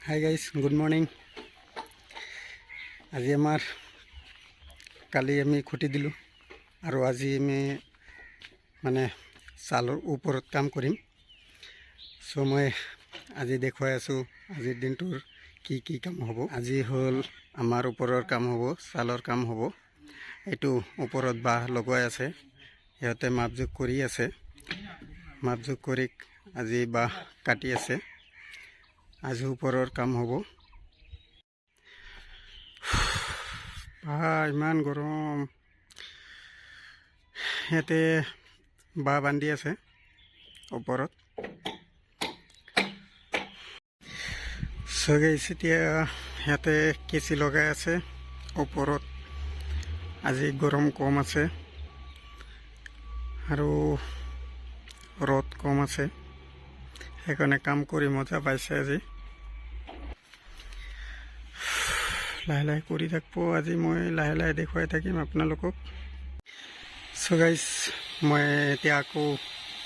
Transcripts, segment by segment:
Hi guys, good morning. আজি আমাৰ কালি আমি খুঁটি দিলোঁ আৰু আজি আমি মানে ছালৰ ওপৰত কাম কৰিম। চ' মই আজি দেখুৱাই আছোঁ আজিৰ দিনটোৰ কি কাম হ'ব। আজি হ'ল আমাৰ ওপৰৰ কাম হ'ব, ছালৰ কাম হ'ব। এইটো ওপৰত বাঁহ লগাই আছে, সিহঁতে মাপজোখ কৰি আছে। মাপজোখ কৰি আজি বাঁহ কাটি আছে। আজি ওপৰৰ কাম হ'ব। ইমান গৰম। ইয়াতে বাঁহ বান্ধি আছে ওপৰত। এতিয়া সিহঁতে কেঁচি লগাই আছে ওপৰত। আজি গৰম কম আছে আৰু ৰ'দ কম আছে, সেইকাৰণে কাম কৰি মজা পাইছে। আজি লাহে লাহে কৰি থাকিব। আজি মই লাহে লাহে দেখুৱাই থাকিম আপোনালোকক। চ' গাইজ, মই এতিয়া আকৌ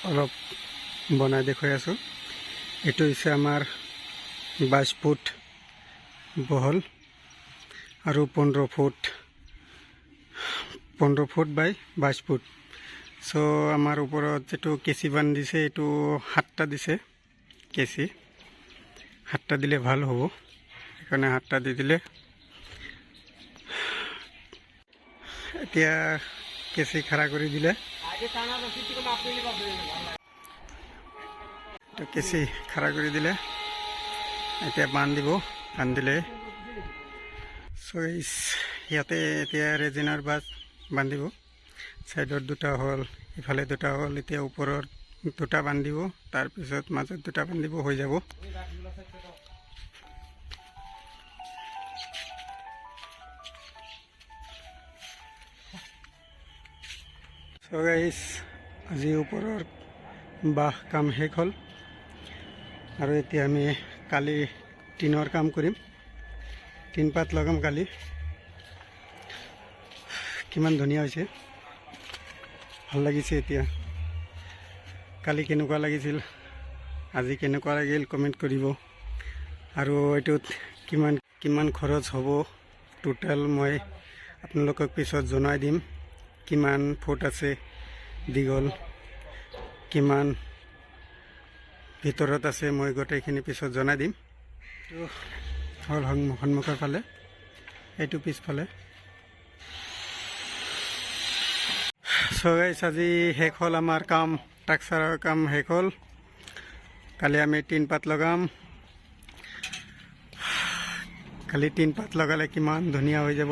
অলপ বনাই দেখুৱাই আছোঁ। এইটো হৈছে আমাৰ 22 ফুট বহল আৰু 15 ফুট বাই 22 ফুট। চ' আমাৰ ওপৰত যিটো কেঁচি বান্ধিছে এইটো 7টা দিছে। কেঁচি 7টা দিলে ভাল হ'ব, সেইকাৰণে 7টা দি দিলে। এতিয়া কেঁচি খাৰা কৰি দিলে, কেঁচি খাৰা কৰি দিলে। এতিয়া বান্ধিব, বান্ধিলে সিহঁতে এতিয়া ৰেজিনাৰ বাছ বান্ধিব। ছাইডত 2টা হ'ল, ইফালে 2টা হ'ল। এতিয়া ওপৰত 2টা বান্ধিব, তাৰপিছত মাজত 2টা বান্ধিব, হৈ যাব। চ' গাইজ, আজি ওপৰৰ বাঁহ কাম শেষ হ'ল আৰু এতিয়া আমি কালি টিনৰ কাম কৰিম। টিন পাত লগাম কালি। কিমান ধুনীয়া হৈছে, ভাল লাগিছে। এতিয়া কালি কেনেকুৱা লাগিছিল, আজি কেনেকুৱা লাগিল কমেণ্ট কৰিব। আৰু এইটোত কিমান খৰচ হ'ব টোটেল মই আপোনালোকক পিছত জনাই দিম। কিমান ফুট আছে দীঘল, কিমান ভিতৰত আছে, মই গোটেইখিনি পিছত জনাই দিম। এইটো হ'ল সন্মুখৰ ফালে, এইটো পিছফালে। চ' গাইজ, আজি শেষ হ'ল আমাৰ কাম। টাকচাৰৰ কাম শেষ হ'ল। কালি আমি টিন পাত লগাম। কালি টিন পাত লগালে কিমান ধুনীয়া হৈ যাব।